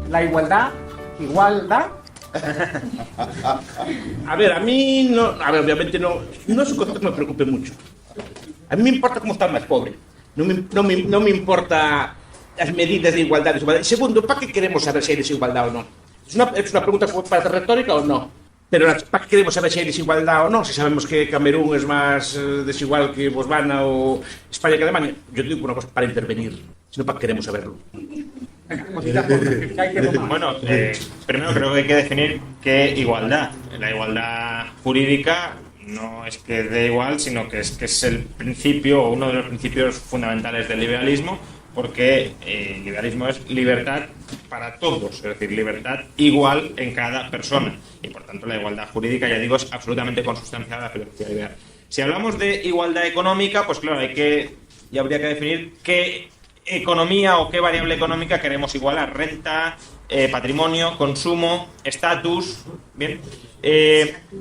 La igualdad, igualdad. A ver, a mí no, a ver, obviamente no es un concepto que me preocupe mucho. A mí me importa cómo está el más pobre. No me importa las medidas de igualdad y desigualdad. Segundo, ¿para qué queremos saber si hay desigualdad o no? ¿Es una pregunta para ser retórica o no? Pero ¿para qué queremos saber si hay desigualdad o no? Si sabemos que Camerún es más desigual que Botswana o España que Alemania. Yo te digo una cosa, para intervenir, sino para qué queremos saberlo. Bueno, primero creo que hay que definir qué igualdad. La igualdad jurídica no es que dé igual, sino que es el principio, o uno de los principios fundamentales del liberalismo, porque el liberalismo es libertad para todos, es decir, libertad igual en cada persona. Y por tanto la igualdad jurídica, ya digo, es absolutamente consustancial a la filosofía liberal. Si hablamos de igualdad económica, pues claro, ya habría que definir qué economía o qué variable económica queremos igualar. Renta, patrimonio, consumo, estatus. Bien.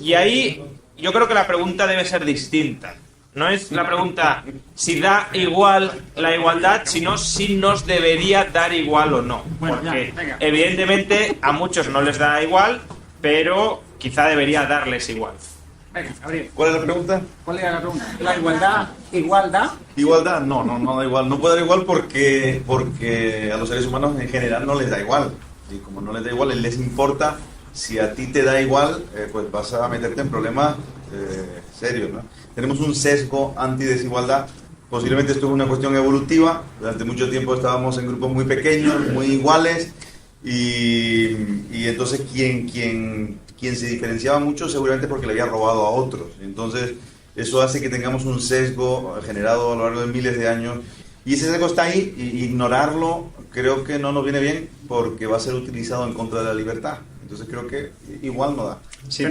Y ahí yo creo que la pregunta debe ser distinta. No es la pregunta si da igual la igualdad, sino si nos debería dar igual o no. Porque evidentemente a muchos no les da igual, pero quizá debería darles igual. Venga, Gabriel. ¿Cuál es la pregunta? ¿Cuál era la pregunta? ¿La igualdad, igualdad? Igualdad, no da igual. No puede dar igual porque a los seres humanos en general no les da igual. Y como no les da igual, les importa. Si a ti te da igual, pues vas a meterte en problemas serios, ¿no? Tenemos un sesgo antidesigualdad. Posiblemente esto es una cuestión evolutiva. Durante mucho tiempo estábamos en grupos muy pequeños, muy iguales, y entonces quien se diferenciaba mucho seguramente porque le había robado a otros. Entonces eso hace que tengamos un sesgo generado a lo largo de miles de años, y ese sesgo está ahí, y ignorarlo creo que no nos viene bien porque va a ser utilizado en contra de la libertad. Entonces creo que igual no da. Sí,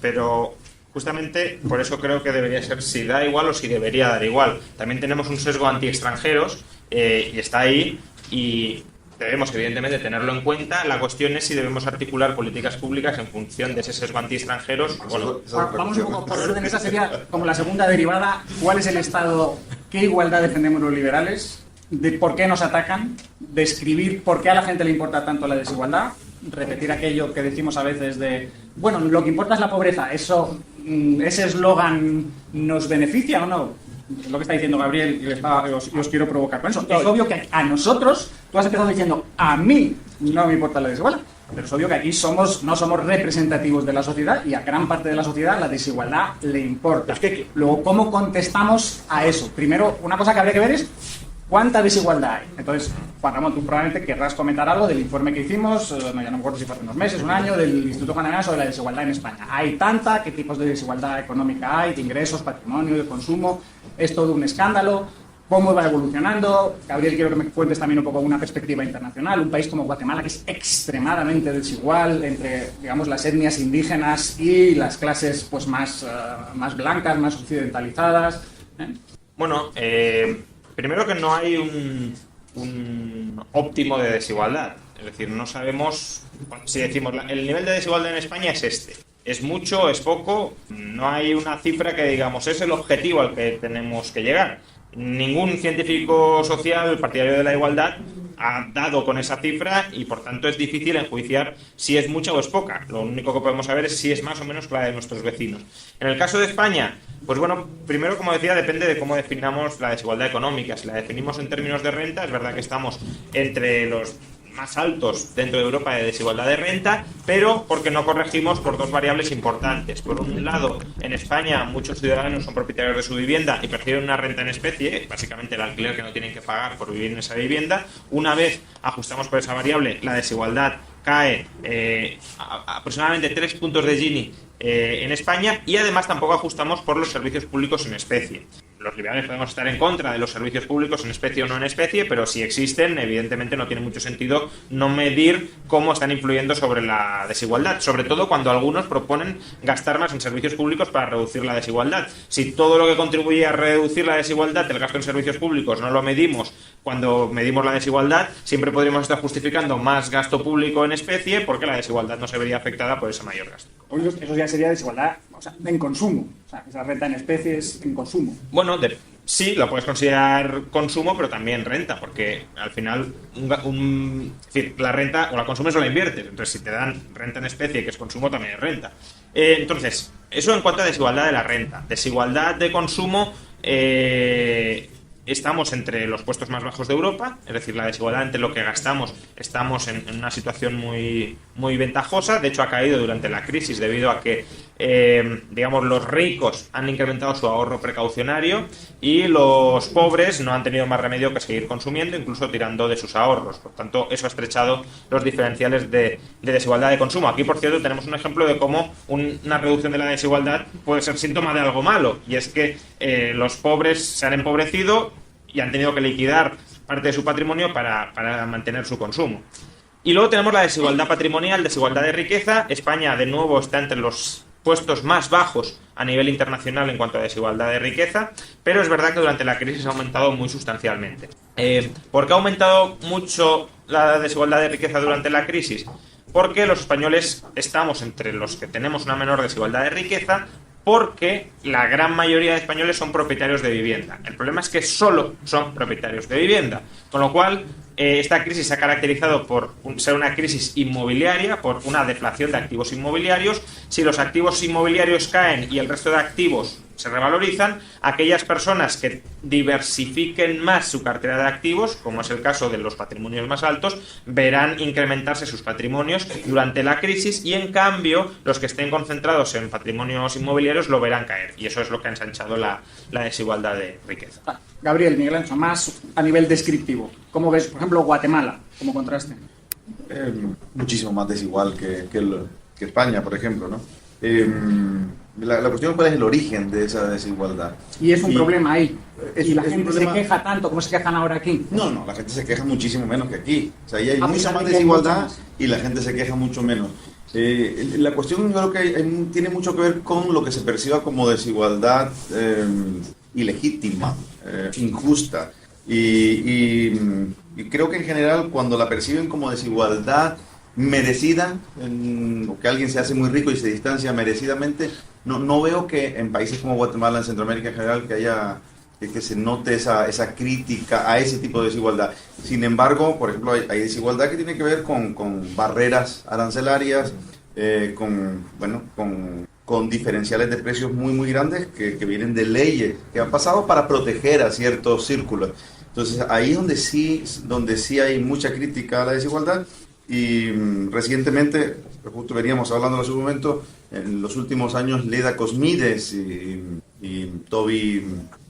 pero justamente por eso creo que debería ser si da igual o si debería dar igual. También tenemos un sesgo anti-extranjeros y está ahí, y debemos evidentemente tenerlo en cuenta. La cuestión es si debemos articular políticas públicas en función de ese sesgo anti-extranjeros o no. Vamos un poco por orden. Esa sería como la segunda derivada. ¿Cuál es el estado? ¿Qué igualdad defendemos los liberales? ¿De por qué nos atacan? Describir por qué a la gente le importa tanto la desigualdad. Repetir aquello que decimos a veces de, bueno, lo que importa es la pobreza. ¿Ese eslogan nos beneficia o no? Es lo que está diciendo Gabriel, y os quiero provocar con eso. Es obvio que a nosotros, tú has empezado diciendo, a mí no me importa la desigualdad, pero es obvio que aquí no somos representativos de la sociedad, y a gran parte de la sociedad la desigualdad le importa. Luego, ¿cómo contestamos a eso? Primero, una cosa que habría que ver es ¿cuánta desigualdad hay? Entonces, Juan Ramón, tú probablemente querrás comentar algo del informe que hicimos, ya no me acuerdo si fue hace unos meses, un año, del Instituto Panamericano sobre la desigualdad en España. ¿Hay tanta? ¿Qué tipos de desigualdad económica hay? ¿De ingresos, patrimonio, de consumo? ¿Es todo un escándalo? ¿Cómo va evolucionando? Gabriel, quiero que me cuentes también un poco una perspectiva internacional. Un país como Guatemala, que es extremadamente desigual entre, digamos, las etnias indígenas y las clases pues más blancas, más occidentalizadas. Bueno, primero que no hay un óptimo de desigualdad. Es decir, no sabemos si decimos el nivel de desigualdad en España es este. ¿Es mucho? ¿Es poco? No hay una cifra que digamos es el objetivo al que tenemos que llegar. Ningún científico social partidario de la igualdad ha dado con esa cifra, y por tanto es difícil enjuiciar si es mucha o es poca. Lo único que podemos saber es si es más o menos que la de nuestros vecinos. En el caso de España, pues bueno, primero, como decía, depende de cómo definamos la desigualdad económica. Si la definimos en términos de renta, es verdad que estamos entre los más altos dentro de Europa de desigualdad de renta, pero porque no corregimos por dos variables importantes. Por un lado, en España muchos ciudadanos son propietarios de su vivienda y perciben una renta en especie, básicamente el alquiler que no tienen que pagar por vivir en esa vivienda. Una vez ajustamos por esa variable, la desigualdad cae aproximadamente 3 puntos de Gini en España, y además tampoco ajustamos por los servicios públicos en especie. Los liberales podemos estar en contra de los servicios públicos en especie o no en especie, pero si existen, evidentemente no tiene mucho sentido no medir cómo están influyendo sobre la desigualdad, sobre todo cuando algunos proponen gastar más en servicios públicos para reducir la desigualdad. Si todo lo que contribuye a reducir la desigualdad, el gasto en servicios públicos, no lo medimos cuando medimos la desigualdad, siempre podríamos estar justificando más gasto público en especie porque la desigualdad no se vería afectada por ese mayor gasto. Eso ya sería desigualdad, o sea, en consumo. O sea, esa renta en especies en consumo. Bueno, Sí, lo puedes considerar consumo, pero también renta, porque al final es decir, la renta o la consumes o la inviertes. Entonces, si te dan renta en especie, que es consumo, también es renta. Entonces, eso en cuanto a desigualdad de la renta. Desigualdad de consumo, estamos entre los puestos más bajos de Europa, es decir, la desigualdad entre lo que gastamos, estamos en una situación muy, muy ventajosa. De hecho, ha caído durante la crisis debido a que, digamos, los ricos han incrementado su ahorro precaucionario y los pobres no han tenido más remedio que seguir consumiendo, incluso tirando de sus ahorros. Por tanto, eso ha estrechado los diferenciales de desigualdad de consumo. Aquí, por cierto, tenemos un ejemplo de cómo una reducción de la desigualdad puede ser síntoma de algo malo, y es que los pobres se han empobrecido y han tenido que liquidar parte de su patrimonio para mantener su consumo. Y luego tenemos la desigualdad patrimonial, desigualdad de riqueza. España, de nuevo, está entre los puestos más bajos a nivel internacional en cuanto a desigualdad de riqueza, pero es verdad que durante la crisis ha aumentado muy sustancialmente. ¿Por qué ha aumentado mucho la desigualdad de riqueza durante la crisis? Porque los españoles estamos entre los que tenemos una menor desigualdad de riqueza, porque la gran mayoría de españoles son propietarios de vivienda. El problema es que solo son propietarios de vivienda, con lo cual esta crisis se ha caracterizado por ser una crisis inmobiliaria, por una deflación de activos inmobiliarios. Si los activos inmobiliarios caen y el resto de activos se revalorizan, aquellas personas que diversifiquen más su cartera de activos, como es el caso de los patrimonios más altos, verán incrementarse sus patrimonios durante la crisis, y en cambio los que estén concentrados en patrimonios inmobiliarios lo verán caer, y eso es lo que ha ensanchado la desigualdad de riqueza. Gabriel, Miguel Ancho, más a nivel descriptivo, ¿cómo ves, por ejemplo, Guatemala como contraste? Muchísimo más desigual que España, por ejemplo, ¿no? La cuestión es cuál es el origen de esa desigualdad. Y es un problema ahí. Y la es un gente problema. se queja tanto como se quejan ahora aquí. No, la gente se queja muchísimo menos que aquí. O sea, ahí hay A mucha pesar más de que hay desigualdad mucho más. y la gente se queja mucho menos. La cuestión, yo creo que tiene mucho que ver con lo que se perciba como desigualdad ilegítima, injusta. Y creo que en general, cuando la perciben como desigualdad merecida, o que alguien se hace muy rico y se distancia merecidamente, no veo que en países como Guatemala, en Centroamérica en general, que se note esa crítica a ese tipo de desigualdad. Sin embargo, por ejemplo, hay desigualdad que tiene que ver con barreras arancelarias, con diferenciales de precios muy, muy grandes que vienen de leyes que han pasado para proteger a ciertos círculos. Entonces, ahí es donde sí hay mucha crítica a la desigualdad. Y recientemente, justo veníamos hablando en su momento, en los últimos años, Leda Cosmides y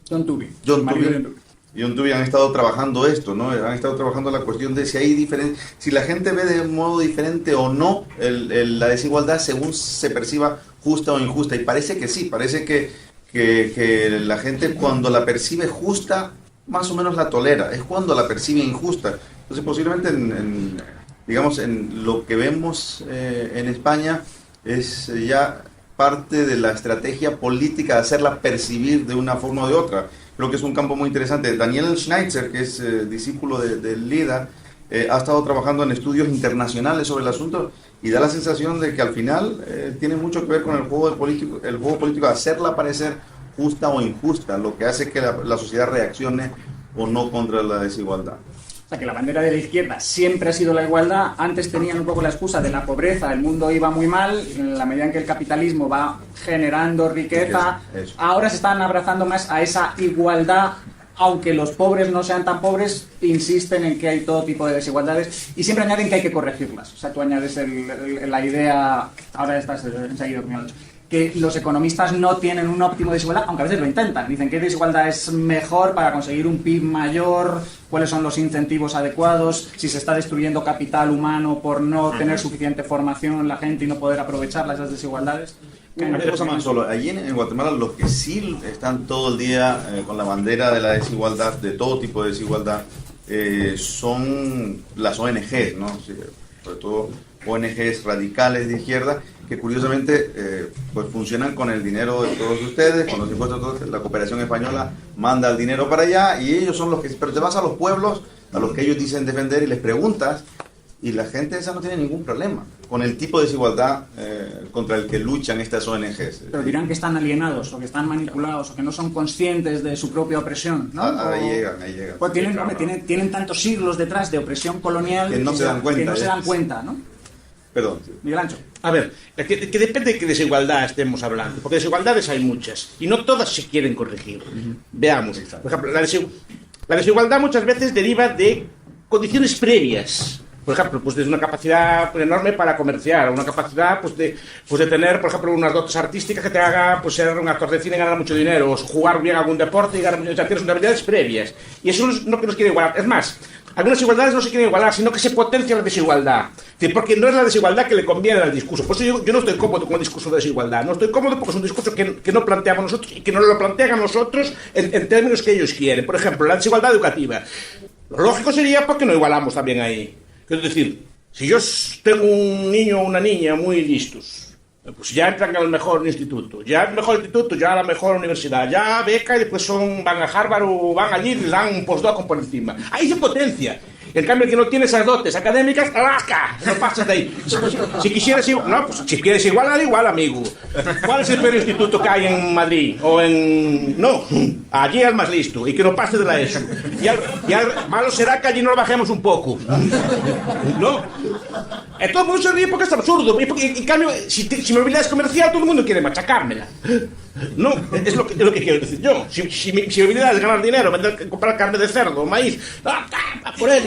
John Tubey. John Tubey han estado trabajando esto, ¿no? Han estado trabajando la cuestión de si la gente ve de modo diferente o no la desigualdad según se perciba justa o injusta. Y parece que sí, parece que la gente, cuando la percibe justa, más o menos la tolera. Es cuando la percibe injusta. Entonces, posiblemente digamos, en lo que vemos en España es ya parte de la estrategia política de hacerla percibir de una forma o de otra. Creo que es un campo muy interesante. Daniel Schneitzer, que es discípulo de Leda, ha estado trabajando en estudios internacionales sobre el asunto y da la sensación de que al final tiene mucho que ver con el juego político de hacerla parecer justa o injusta, lo que hace que la sociedad reaccione o no contra la desigualdad. O sea, que la bandera de la izquierda siempre ha sido la igualdad. Antes tenían un poco la excusa de la pobreza, el mundo iba muy mal, en la medida en que el capitalismo va generando riqueza, Eso. ahora se están abrazando más a esa igualdad, aunque los pobres no sean tan pobres, insisten en que hay todo tipo de desigualdades y siempre añaden que hay que corregirlas. O sea, tú añades la idea, ahora estás enseguida con el que los economistas no tienen un óptimo de desigualdad, aunque a veces lo intentan. Dicen qué desigualdad es mejor para conseguir un PIB mayor, cuáles son los incentivos adecuados, si se está destruyendo capital humano por no tener suficiente formación en la gente y no poder aprovechar esas desigualdades. Una cosa más solo, allí en Guatemala los que sí están todo el día con la bandera de la desigualdad, de todo tipo de desigualdad, son las ONGs, ¿no? Sí, sobre todo ONGs radicales de izquierda, que curiosamente pues funcionan con el dinero de todos ustedes, con los impuestos de todos. La cooperación española manda el dinero para allá y ellos son los que... Pero te vas a los pueblos, a los que ellos dicen defender y les preguntas y la gente esa no tiene ningún problema con el tipo de desigualdad contra el que luchan estas ONGs. Pero dirán que están alienados, o que están manipulados, o que no son conscientes de su propia opresión, ¿no? Ahí llegan. Pues tienen tantos siglos detrás de opresión colonial Que no se dan cuenta, que no se dan cuenta, ¿no? Perdón. Miguel Ancho. A ver, que depende de qué desigualdad estemos hablando, porque desigualdades hay muchas y no todas se quieren corregir. Veamos, por ejemplo, la desigualdad muchas veces deriva de condiciones previas. Por ejemplo, pues de una capacidad enorme para comerciar, o una capacidad pues de tener, por ejemplo, unas dotes artísticas que te haga pues ser un actor de cine y ganar mucho dinero, o jugar bien algún deporte y ganar mucho dinero. O sea, tienes unas habilidades previas. Y eso no es lo que nos quiere igualar. Es más, algunas desigualdades no se quieren igualar, sino que se potencia la desigualdad. Es decir, porque no es la desigualdad que le conviene al discurso. Por eso yo no estoy cómodo con el discurso de desigualdad. No estoy cómodo porque es un discurso que no planteamos nosotros y que no lo plantean a nosotros en términos que ellos quieren. Por ejemplo, la desigualdad educativa. Lo lógico sería porque no igualamos también ahí. Es decir, si yo tengo un niño o una niña muy listos, pues ya entran al mejor instituto, ya al mejor instituto, ya a la mejor universidad, ya beca y después van a Harvard o van allí y les dan un postdoc por encima. Ahí se potencia. En cambio, el que no tiene esas dotes académicas, ¡alaca! No pasas de ahí. Si quisieras igual, no, pues si quieres igual, amigo. ¿Cuál es el peor instituto que hay en Madrid? O en... No, allí es el más listo y que no pase de la ESO. Y al malo será que allí nos bajemos un poco. ¿No? Todo el mundo se ríe porque es absurdo. En cambio, si mi habilidad es comercial, todo el mundo quiere machacármela. No, es lo que quiero decir yo. Si mi habilidad es ganar dinero, comprar carne de cerdo, maíz, por él,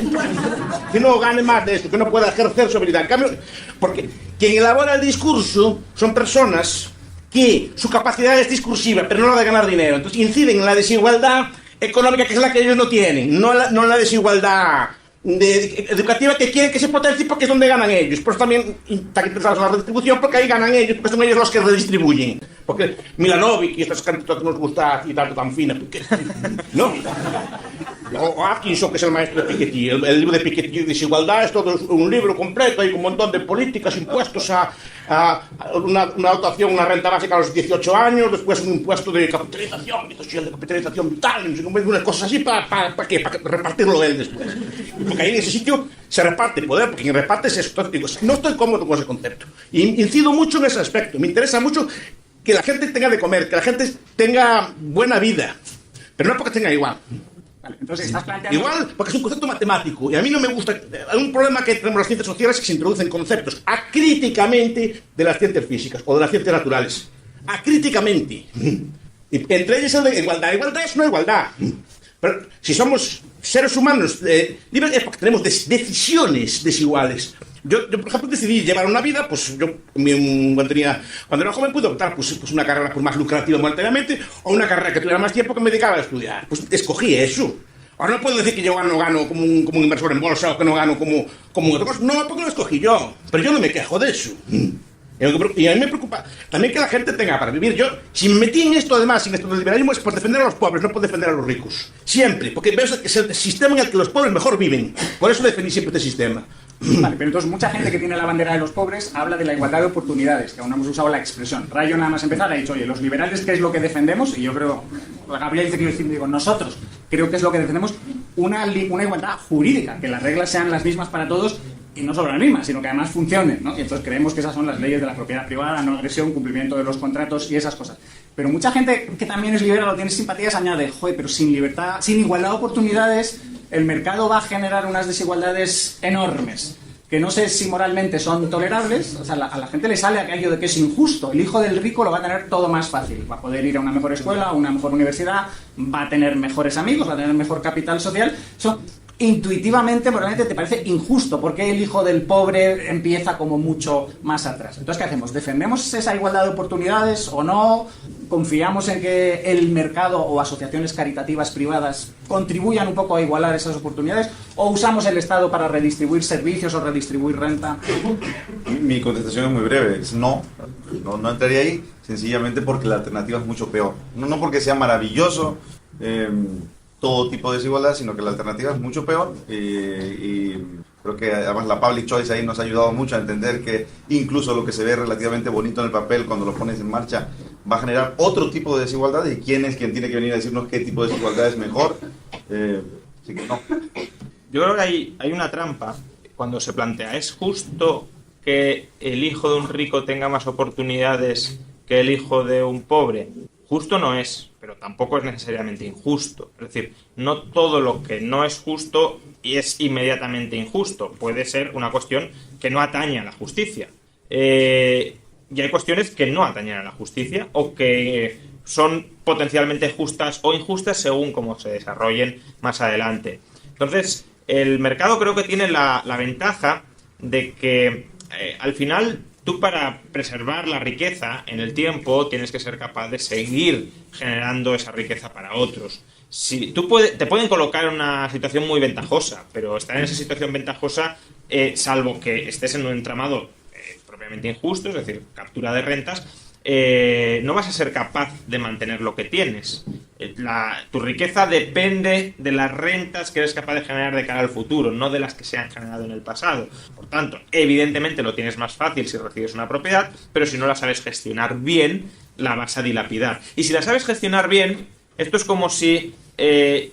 que no gane más de esto, que no pueda ejercer su habilidad. En cambio, porque quien elabora el discurso son personas que su capacidad es discursiva, pero no la de ganar dinero. Entonces inciden en la desigualdad económica, que es la que ellos no tienen, no la desigualdad educativa que quieren que se potencie porque es donde ganan ellos. Por eso también están interesados en la redistribución, porque ahí ganan ellos, porque son ellos los que redistribuyen. Porque Milanovic y estas candidatas que nos gusta y tanto tan fina, porque, ¿no? O Atkinson, que es el maestro de Piketty. El libro de Piketty, Desigualdad, es todo un libro completo, hay un montón de políticas, impuestos a una dotación, una renta básica a los 18 años, después un impuesto de capitalización, de capitalización vital, unas cosas así, ¿para qué? Para repartirlo él después. Porque ahí en ese sitio se reparte poder, porque quien reparte es esto. Digo, no estoy cómodo con ese concepto. Y incido mucho en ese aspecto. Me interesa mucho que la gente tenga de comer, que la gente tenga buena vida, pero no porque tenga igual. Vale, entonces estás planteando... Igual, porque es un concepto matemático, y a mí no me gusta... Hay un problema que tenemos las ciencias sociales, que se introducen conceptos acríticamente de las ciencias físicas, o de las ciencias naturales. Acríticamente. Y entre ellas es la igualdad. Igualdad es una igualdad. Pero si somos seres humanos libres, es porque tenemos decisiones desiguales. Yo, por ejemplo, decidí llevar una vida, pues yo cuando era joven pude optar pues una carrera pues, más lucrativa monetariamente, o una carrera que tuviera más tiempo que me dedicaba a estudiar. Pues escogí eso. Ahora no puedo decir que yo no gano como un inversor en bolsa, o que no gano como otro cosa. No, porque lo escogí yo. Pero yo no me quejo de eso. Y a mí me preocupa también que la gente tenga para vivir. Yo, si me metí en esto, además, en esto del liberalismo, es por defender a los pobres, no por defender a los ricos. Siempre, porque veo que es el sistema en el que los pobres mejor viven. Por eso defendí siempre este sistema. Vale, pero entonces mucha gente que tiene la bandera de los pobres habla de la igualdad de oportunidades, que aún no hemos usado la expresión. Rayo nada más empezar ha dicho, oye, los liberales, ¿qué es lo que defendemos? Y yo creo, Gabriel dice que yo digo, nosotros, creo que es lo que defendemos, una igualdad jurídica, que las reglas sean las mismas para todos, y no solo las mismas, sino que además funcionen, ¿no? Y entonces creemos que esas son las leyes de la propiedad privada, no agresión, cumplimiento de los contratos y esas cosas. Pero mucha gente que también es liberal o tiene simpatías añade, joder, pero sin libertad, sin igualdad de oportunidades, el mercado va a generar unas desigualdades enormes, que no sé si moralmente son tolerables. O sea, a la gente le sale aquello de que es injusto. El hijo del rico lo va a tener todo más fácil. Va a poder ir a una mejor escuela, a una mejor universidad, va a tener mejores amigos, va a tener mejor capital social. Eso intuitivamente, moralmente, te parece injusto, porque el hijo del pobre empieza como mucho más atrás. Entonces, ¿qué hacemos? ¿Defendemos esa igualdad de oportunidades o no? ¿Confiamos en que el mercado o asociaciones caritativas privadas contribuyan un poco a igualar esas oportunidades? ¿O usamos el Estado para redistribuir servicios o redistribuir renta? Mi contestación es muy breve, es no entraría ahí, sencillamente porque la alternativa es mucho peor. No porque sea maravilloso todo tipo de desigualdad, sino que la alternativa es mucho peor, y creo que además la public choice ahí nos ha ayudado mucho a entender que incluso lo que se ve relativamente bonito en el papel, cuando lo pones en marcha, va a generar otro tipo de desigualdad, y quién es quien tiene que venir a decirnos qué tipo de desigualdad es mejor. Así que no. Yo creo que hay una trampa cuando se plantea, ¿es justo que el hijo de un rico tenga más oportunidades que el hijo de un pobre? Justo no es, pero tampoco es necesariamente injusto. Es decir, no todo lo que no es justo es inmediatamente injusto. Puede ser una cuestión que no atañe a la justicia. Y hay cuestiones que no atañen a la justicia o que son potencialmente justas o injustas según cómo se desarrollen más adelante. Entonces, el mercado creo que tiene la ventaja de que al final tú, para preservar la riqueza en el tiempo, tienes que ser capaz de seguir generando esa riqueza para otros. Si te pueden colocar en una situación muy ventajosa, pero estar en esa situación ventajosa, salvo que estés en un entramado propiamente injusto, es decir, captura de rentas, no vas a ser capaz de mantener lo que tienes. Tu riqueza depende de las rentas que eres capaz de generar de cara al futuro, no de las que se han generado en el pasado. Por tanto, evidentemente lo tienes más fácil si recibes una propiedad, pero si no la sabes gestionar bien, la vas a dilapidar. Y si la sabes gestionar bien, esto es como si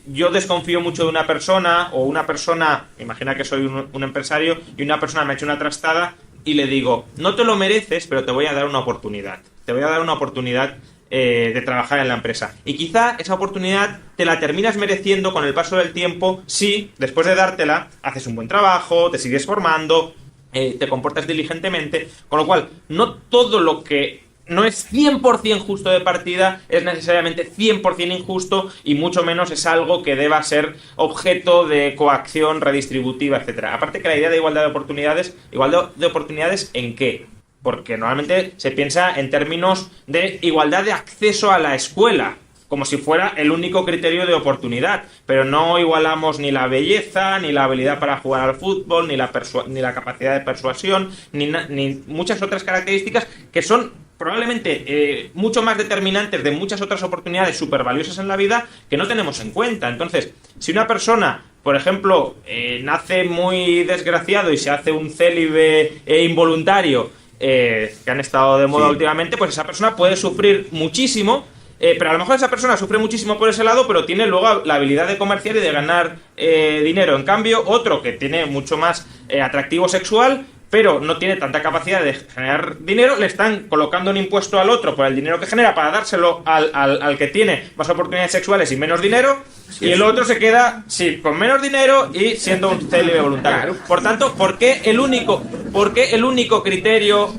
yo desconfío mucho de una persona, o una persona, imagina que soy un empresario, y una persona me ha hecho una trastada, y le digo, no te lo mereces, pero te voy a dar una oportunidad. Te voy a dar una oportunidad de trabajar en la empresa. Y quizá esa oportunidad te la terminas mereciendo con el paso del tiempo si, después de dártela, haces un buen trabajo, te sigues formando, te comportas diligentemente. Con lo cual, no todo lo que no es 100% justo de partida es necesariamente 100% injusto, y mucho menos es algo que deba ser objeto de coacción redistributiva, etcétera. Aparte que la idea de igualdad de oportunidades ¿en qué? Porque normalmente se piensa en términos de igualdad de acceso a la escuela, como si fuera el único criterio de oportunidad, pero no igualamos ni la belleza, ni la habilidad para jugar al fútbol, ni la capacidad de persuasión, ni muchas otras características que son probablemente mucho más determinantes de muchas otras oportunidades súper valiosas en la vida que no tenemos en cuenta. Entonces, si una persona, por ejemplo, nace muy desgraciado y se hace un célibe involuntario, que han estado de moda últimamente, pues esa persona puede sufrir muchísimo, pero a lo mejor esa persona sufre muchísimo por ese lado, pero tiene luego la habilidad de comerciar y de ganar dinero. En cambio, otro que tiene mucho más atractivo sexual, pero no tiene tanta capacidad de generar dinero, le están colocando un impuesto al otro por el dinero que genera para dárselo al que tiene más oportunidades sexuales y menos dinero, y el otro se queda con menos dinero y siendo un célibe voluntario. Por tanto, ¿por qué el único criterio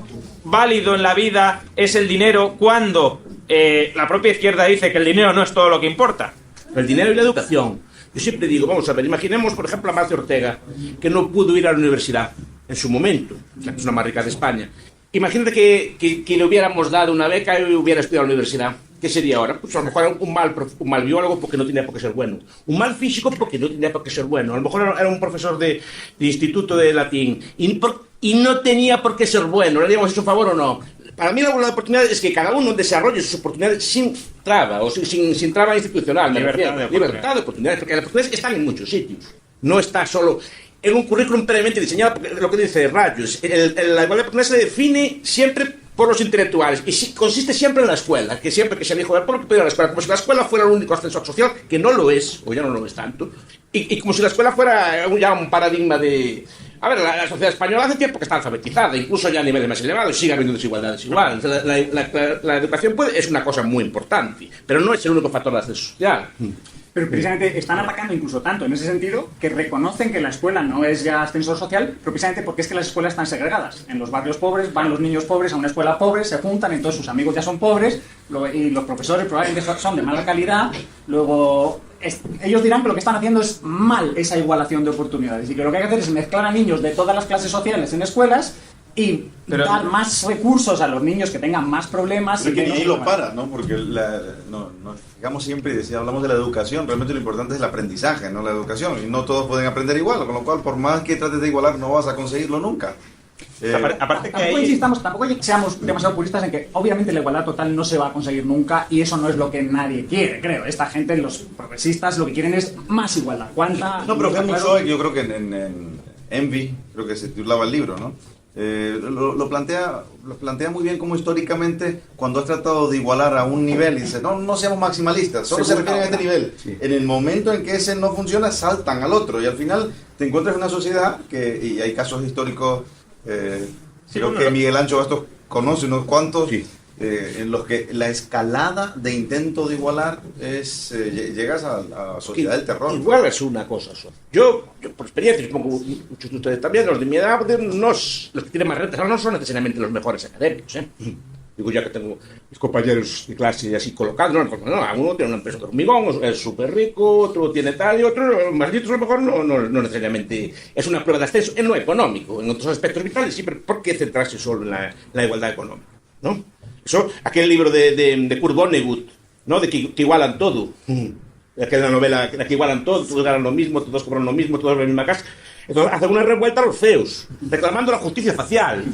válido en la vida es el dinero cuando la propia izquierda dice que el dinero no es todo lo que importa? El dinero y la educación. Yo siempre digo, vamos a ver, imaginemos, por ejemplo, a Amancio Ortega, que no pudo ir a la universidad en su momento, la persona más rica de España. Imagínate que le hubiéramos dado una beca y hubiera estudiado en la universidad. ¿Qué sería ahora? Pues a lo mejor era un mal biólogo porque no tenía por qué ser bueno. Un mal físico porque no tenía por qué ser bueno. A lo mejor era un profesor de instituto de latín y no tenía por qué ser bueno. ¿Le haríamos eso a favor o no? Para mí la igualdad de oportunidades es que cada uno desarrolle sus oportunidades sin traba, o sin traba institucional. Libertad de oportunidades, porque las oportunidades están en muchos sitios. No está solo en un currículum previamente diseñado, porque lo que dice Rayos. La igualdad de oportunidades se define siempre por los intelectuales, y consiste siempre en la escuela, que siempre que se elijo por lo que puede ir a la escuela, como si la escuela fuera el único ascensor social, que no lo es, o ya no lo es tanto, y como si la escuela fuera ya un paradigma de... A ver, la sociedad española hace tiempo que está alfabetizada, incluso ya a niveles más elevados, sigue habiendo desigualdades iguales. La educación es una cosa muy importante, pero no es el único factor de ascenso social. Pero precisamente están atacando incluso tanto en ese sentido que reconocen que la escuela no es ya ascensor social, pero precisamente porque es que las escuelas están segregadas. En los barrios pobres van los niños pobres a una escuela pobre, se juntan, entonces sus amigos ya son pobres, y los profesores probablemente son de mala calidad. Luego ellos dirán que lo que están haciendo es mal esa igualación de oportunidades, y que lo que hay que hacer es mezclar a niños de todas las clases sociales en escuelas y dar más recursos a los niños que tengan más problemas. Pero que ni ahí lo para, ¿no? Porque nos fijamos siempre, y hablamos de la educación, realmente lo importante es el aprendizaje, no la educación, y no todos pueden aprender igual, con lo cual por más que trates de igualar no vas a conseguirlo nunca. Aparte que tampoco seamos demasiado puristas en que obviamente la igualdad total no se va a conseguir nunca, y eso no es lo que nadie quiere, creo. Esta gente, los progresistas, lo que quieren es más igualdad. ¿Cuánta? No, pero Helmut Schmidt, yo creo que en Envy, creo que se titulaba el libro, ¿no? lo plantea muy bien como históricamente cuando has tratado de igualar a un nivel y dice, no seamos maximalistas, solo se refieren a este nivel. Sí. En el momento en que ese no funciona, saltan al otro y al final te encuentras en una sociedad y hay casos históricos, creo que Miguel Ancho Bastos conoce unos cuantos, en los que la escalada de intento de igualar llegas a la sociedad del terror. Igual es una cosa. Yo por experiencia, supongo muchos de ustedes también, los de mi edad, los que tienen más rentas, no son necesariamente los mejores académicos, ¿eh? Digo, ya que tengo mis compañeros de clase así colocados, no, uno tiene una empresa de hormigón, es súper rico, otro tiene tal, y otro, más listos a lo mejor, no necesariamente es una prueba de ascenso en lo económico, en otros aspectos vitales, sí, pero ¿por qué centrarse solo en la igualdad económica? ¿No? Eso, aquel libro de Kurt Vonnegut, ¿no? De que igualan todo. Aquella novela que igualan todo, todos ganan lo mismo, todos cobran lo mismo, todos en la misma casa. Entonces hacen una revuelta a los feos, reclamando la justicia facial.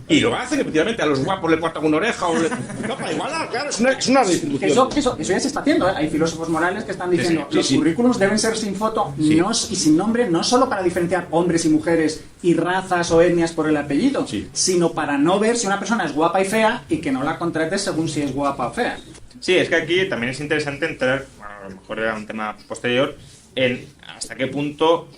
Y lo hacen, efectivamente, a los guapos le cortan una oreja o no, para igualar, claro, es una distribución. Eso ya se está haciendo, ¿eh? Hay filósofos morales que están diciendo los currículums deben ser sin foto y sin nombre, no solo para diferenciar hombres y mujeres y razas o etnias por el apellido, sino para no ver si una persona es guapa y fea y que no la contrates según si es guapa o fea. Sí, es que aquí también es interesante entrar, bueno, a lo mejor era un tema posterior, en hasta qué punto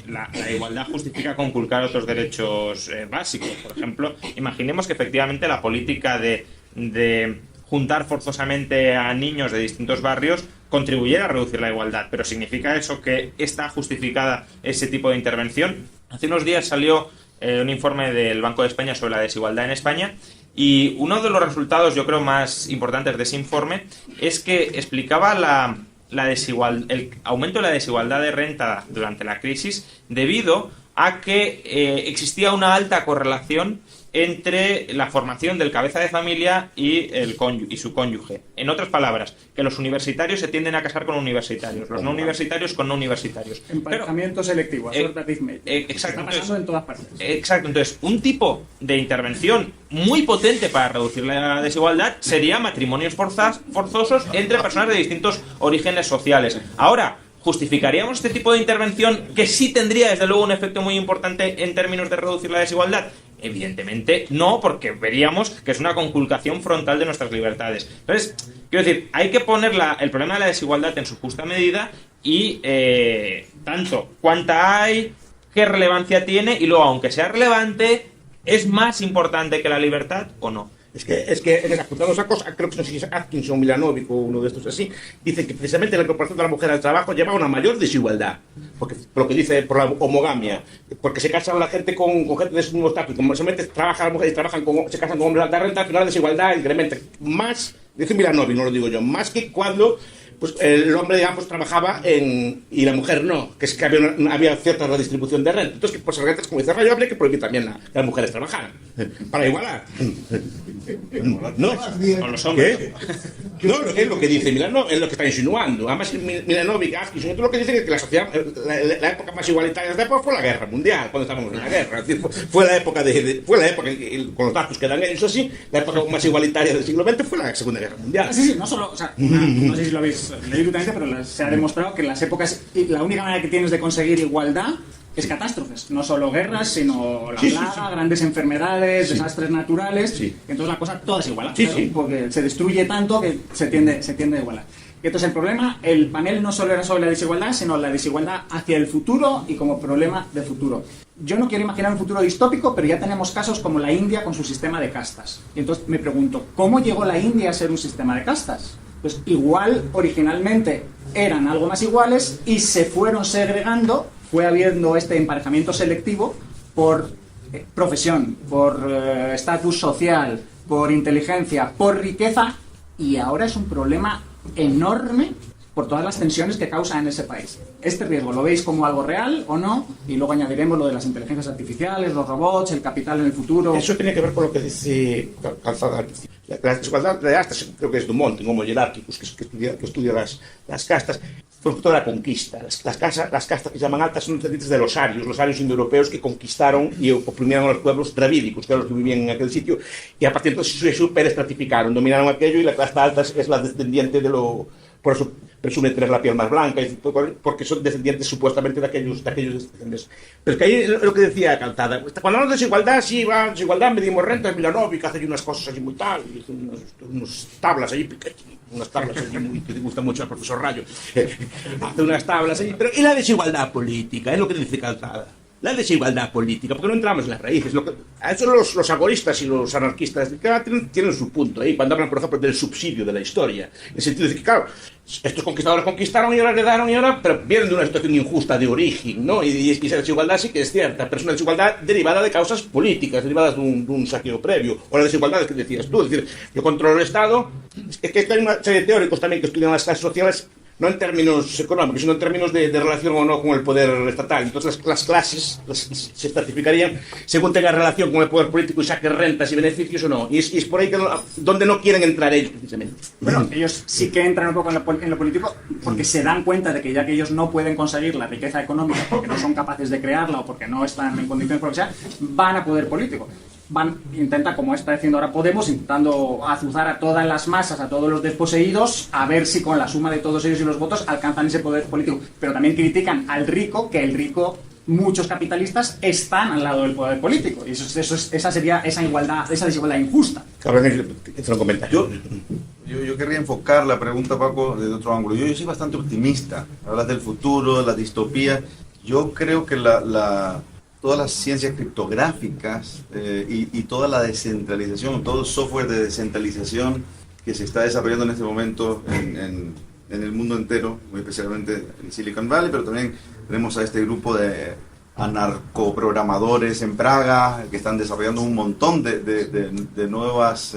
la igualdad justifica conculcar otros derechos básicos. Por ejemplo, imaginemos que efectivamente la política de juntar forzosamente a niños de distintos barrios contribuyera a reducir la igualdad, pero ¿significa eso que está justificada ese tipo de intervención? Hace unos días salió un informe del Banco de España sobre la desigualdad en España y uno de los resultados, yo creo, más importantes de ese informe es que explicaba el aumento de la desigualdad de renta durante la crisis debido a que existía una alta correlación entre la formación del cabeza de familia y su cónyuge. En otras palabras, que los universitarios se tienden a casar con universitarios, los no universitarios con no universitarios. Emparejamiento selectivo, exacto. Está pasando en todas partes. Exacto, entonces, un tipo de intervención muy potente para reducir la desigualdad sería matrimonios forzosos entre personas de distintos orígenes sociales. Ahora, ¿justificaríamos este tipo de intervención que sí tendría, desde luego, un efecto muy importante en términos de reducir la desigualdad? Evidentemente no, porque veríamos que es una conculcación frontal de nuestras libertades. Entonces, quiero decir, hay que poner el problema de la desigualdad en su justa medida y tanto cuánta hay, qué relevancia tiene y luego, aunque sea relevante, ¿es más importante que la libertad o no? Es que apuntando esa cosa, creo que no sé si es Atkinson, Milanovic o uno de estos así, dice que precisamente la incorporación de la mujer al trabajo lleva a una mayor desigualdad, porque por lo que dice, por la homogamia, porque se casa la gente con gente de su mismo estatus, como se trabaja las mujeres y se casan con hombres de alta renta, al final la desigualdad incrementa más, dice Milanovic, no lo digo yo, más que cuando pues el hombre, digamos, trabajaba y la mujer no, que es que había cierta redistribución de renta. Entonces, pues las rentas, como dice Rayo, habría que prohibir también que las mujeres trabajaran, para igualar. No, con los hombres. ¿Qué? No, es lo que dice Milanovic, es lo que está insinuando. Además, Milanovic, Atkinson, lo que dicen es que la sociedad, la época más igualitaria de la época fue la Guerra Mundial, cuando estábamos en la guerra. Es decir, fue la época con los datos que dan ellos así, la época más igualitaria del siglo XX fue la Segunda Guerra Mundial. Sí, no solo, o sea, no sé si lo habéis leído directamente, pero se ha demostrado que en las épocas, la única manera que tienes de conseguir igualdad es catástrofes, no solo guerras, sino la plaga, grandes enfermedades, desastres naturales, entonces la cosa toda es igual, porque se destruye tanto que se tiende a igualar. Y entonces el problema, el panel no solo era sobre la desigualdad, sino la desigualdad hacia el futuro y como problema de futuro. Yo no quiero imaginar un futuro distópico, pero ya tenemos casos como la India con su sistema de castas. Y entonces me pregunto, ¿cómo llegó la India a ser un sistema de castas? Pues igual originalmente eran algo más iguales y se fueron segregando, fue habiendo este emparejamiento selectivo por profesión, por estatus social, por inteligencia, por riqueza, y ahora es un problema enorme por todas las tensiones que causa en ese país. Este riesgo, ¿lo veis como algo real o no? Y luego añadiremos lo de las inteligencias artificiales, los robots, el capital en el futuro. Eso tiene que ver con lo que dice Calzada. La desigualdad de castas, creo que es Dumont, en Homo Hierarchicus, que estudia las castas, fue toda la conquista. Las castas que se llaman altas son descendientes de los arios indoeuropeos que conquistaron y oprimieron a los pueblos dravídicos, que eran los que vivían en aquel sitio, y a partir de eso se superestratificaron, dominaron aquello, y la casta alta es la descendiente de lo... Por eso, presume tener la piel más blanca, porque son descendientes supuestamente de aquellos descendientes. Pero es que ahí es lo que decía Calzada. Cuando hablamos de desigualdad, sí, va, desigualdad, medimos rentas, Milanovic hace unas cosas allí muy tal, y hace unas tablas allí, unas tablas allí muy, que te gusta mucho al profesor Rayo. Hace unas tablas allí, pero ¿y la desigualdad política? Es lo que dice Calzada. La desigualdad política, porque no entramos en las raíces. A eso los agoristas y los anarquistas tienen su punto ahí, cuando hablan, por ejemplo, del subsidio de la historia. En el sentido de que, claro, estos conquistadores conquistaron y ahora heredaron y ahora, pero vienen de una situación injusta de origen, ¿no? Y esa desigualdad sí que es cierta, pero es una desigualdad derivada de causas políticas, derivadas de un saqueo previo. O la desigualdad que decías tú, es decir, yo controlo el Estado. Es que hay una serie de teóricos también que estudian las clases sociales, no en términos económicos, sino en términos de relación o no con el poder estatal. Entonces las clases se estratificarían según tenga relación con el poder político y saque rentas y beneficios o no. Y es por ahí donde no quieren entrar ellos, precisamente. Bueno, ellos sí que entran un poco en lo político porque se dan cuenta de que ya que ellos no pueden conseguir la riqueza económica porque no son capaces de crearla o porque no están en condiciones por lo que sea, van a poder político. Intenta, como está diciendo ahora Podemos, intentando azuzar a todas las masas, a todos los desposeídos, a ver si con la suma de todos ellos y los votos alcanzan ese poder político. Pero también critican al rico, que el rico, muchos capitalistas están al lado del poder político. Y esa sería esa igualdad, esa desigualdad injusta. Yo querría enfocar la pregunta, Paco, desde otro ángulo. Yo soy bastante optimista. Hablas del futuro, de la distopía. Yo creo que todas las ciencias criptográficas y toda la descentralización, todo el software de descentralización que se está desarrollando en este momento en el mundo entero, muy especialmente en Silicon Valley, pero también tenemos a este grupo de anarcoprogramadores en Praga que están desarrollando un montón de nuevos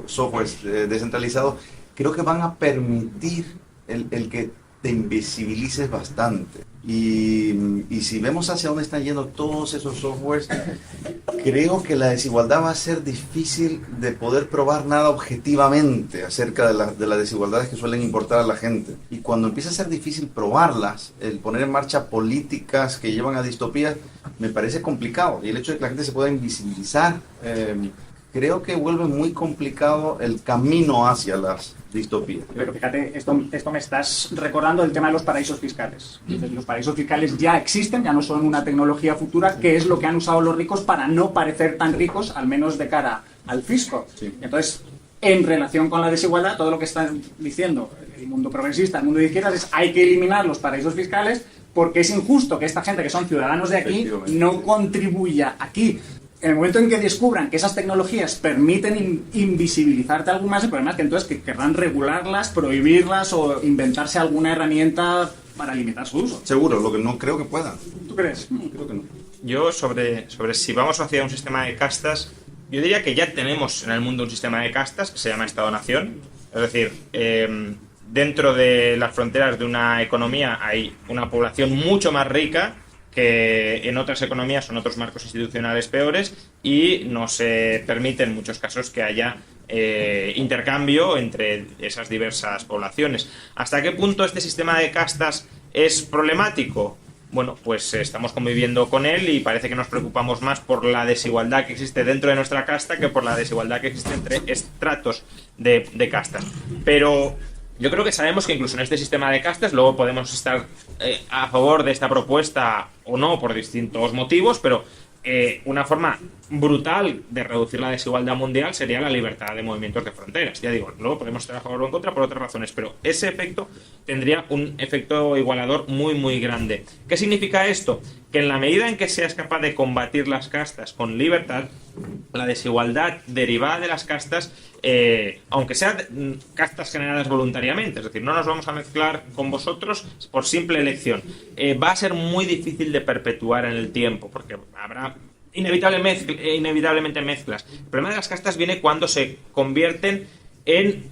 softwares descentralizados. Creo que van a permitir el que te invisibilices bastante. Y si vemos hacia dónde están yendo todos esos softwares, creo que la desigualdad va a ser difícil de poder probar nada objetivamente acerca de las desigualdades que suelen importar a la gente. Y cuando empieza a ser difícil probarlas, el poner en marcha políticas que llevan a distopías, me parece complicado. Y el hecho de que la gente se pueda invisibilizar, creo que vuelve muy complicado el camino hacia las distopías. Pero fíjate, esto me estás recordando el tema de los paraísos fiscales. Entonces, los paraísos fiscales ya existen, ya no son una tecnología futura, que es lo que han usado los ricos para no parecer tan ricos, al menos de cara al fisco. Sí. Entonces, en relación con la desigualdad, todo lo que están diciendo el mundo progresista, el mundo de izquierdas, es hay que eliminar los paraísos fiscales porque es injusto que esta gente que son ciudadanos de aquí no contribuya aquí. En el momento en que descubran que esas tecnologías permiten invisibilizarte algo más, el problema es que entonces que querrán regularlas, prohibirlas o inventarse alguna herramienta para limitar su uso. Seguro, lo que no creo que puedan. ¿Tú crees? Creo que no. Yo sobre si vamos hacia un sistema de castas, yo diría que ya tenemos en el mundo un sistema de castas que se llama Estado-Nación. Es decir, dentro de las fronteras de una economía hay una población mucho más rica que en otras economías son otros marcos institucionales peores y no se permite en muchos casos que haya intercambio entre esas diversas poblaciones. ¿Hasta qué punto este sistema de castas es problemático? Bueno, pues estamos conviviendo con él y parece que nos preocupamos más por la desigualdad que existe dentro de nuestra casta que por la desigualdad que existe entre estratos de castas. Pero yo creo que sabemos que incluso en este sistema de castas luego podemos estar a favor de esta propuesta o no por distintos motivos, pero una forma brutal de reducir la desigualdad mundial sería la libertad de movimientos de fronteras. Ya digo, luego podemos estar a favor o en contra por otras razones, pero ese efecto tendría un efecto igualador muy, muy grande. ¿Qué significa esto? Que en la medida en que seas capaz de combatir las castas con libertad, la desigualdad derivada de las castas, aunque sean castas generadas voluntariamente, es decir, no nos vamos a mezclar con vosotros por simple elección, va a ser muy difícil de perpetuar en el tiempo, porque habrá inevitablemente mezclas. El problema de las castas viene cuando se convierten en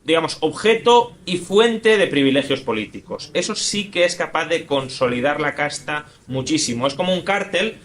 digamos, objeto y fuente de privilegios políticos. Eso sí que es capaz de consolidar la casta muchísimo. Es como un cártel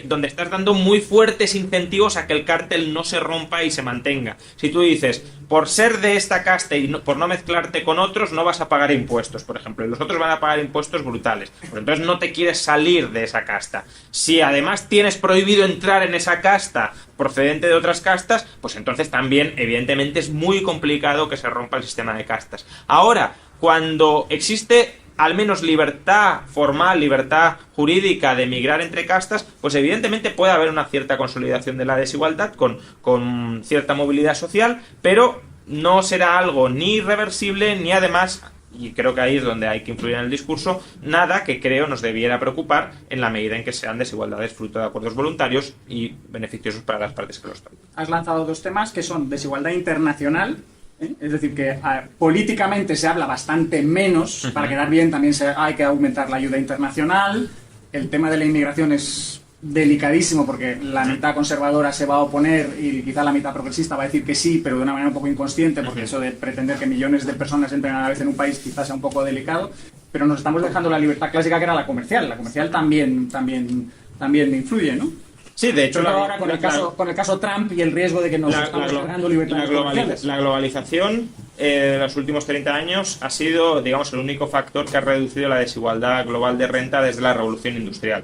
donde estás dando muy fuertes incentivos a que el cártel no se rompa y se mantenga. Si tú dices, por ser de esta casta y por no mezclarte con otros, no vas a pagar impuestos, por ejemplo, y los otros van a pagar impuestos brutales, pues entonces no te quieres salir de esa casta. Si además tienes prohibido entrar en esa casta procedente de otras castas, pues entonces también, evidentemente, es muy complicado que se rompa el sistema de castas. Ahora, cuando existe al menos libertad formal, libertad jurídica de migrar entre castas, pues evidentemente puede haber una cierta consolidación de la desigualdad con cierta movilidad social, pero no será algo ni irreversible ni además, y creo que ahí es donde hay que influir en el discurso, nada que creo nos debiera preocupar en la medida en que sean desigualdades fruto de acuerdos voluntarios y beneficiosos para las partes que los tratan. Has lanzado dos temas que son desigualdad internacional, es decir, que políticamente se habla bastante menos, para quedar bien también hay que aumentar la ayuda internacional, el tema de la inmigración es delicadísimo porque la mitad conservadora se va a oponer y quizá la mitad progresista va a decir que sí, pero de una manera un poco inconsciente, porque eso de pretender que millones de personas entren a la vez en un país quizás sea un poco delicado, pero nos estamos dejando la libertad clásica que era la comercial también influye, ¿no? Sí, de hecho, ahora con el caso Trump y el riesgo de que nos estamos cargando libertades comerciales. La globalización de los últimos 30 años ha sido, digamos, el único factor que ha reducido la desigualdad global de renta desde la revolución industrial.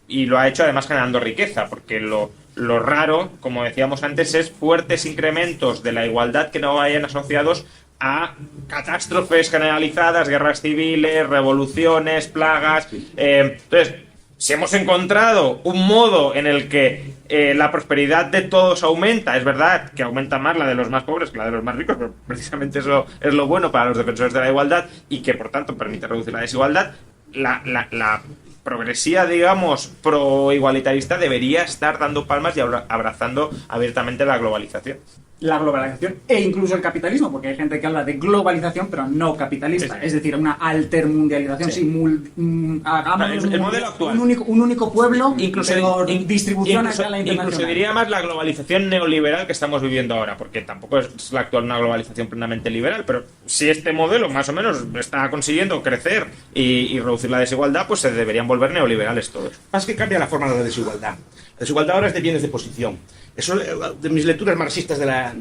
Y lo ha hecho además generando riqueza, porque lo raro, como decíamos antes, es fuertes incrementos de la igualdad que no vayan asociados a catástrofes generalizadas, guerras civiles, revoluciones, plagas. Entonces, si hemos encontrado un modo en el que la prosperidad de todos aumenta, es verdad que aumenta más la de los más pobres que la de los más ricos, pero precisamente eso es lo bueno para los defensores de la igualdad y que por tanto permite reducir la desigualdad, la progresía, digamos, pro-igualitarista debería estar dando palmas y abrazando abiertamente la globalización. La globalización e incluso el capitalismo, porque hay gente que habla de globalización pero no capitalista, es decir, una altermundialización, hagamos el modelo actual. un único pueblo, incluso distribución a escala internacional. Incluso diría más la globalización neoliberal que estamos viviendo ahora, porque tampoco es la actual una globalización plenamente liberal, pero si este modelo más o menos está consiguiendo crecer y reducir la desigualdad, pues se deberían volver neoliberales todos. Más que cambia la forma de la desigualdad. La desigualdad ahora es de bienes de posición. Eso, de mis lecturas marxistas de la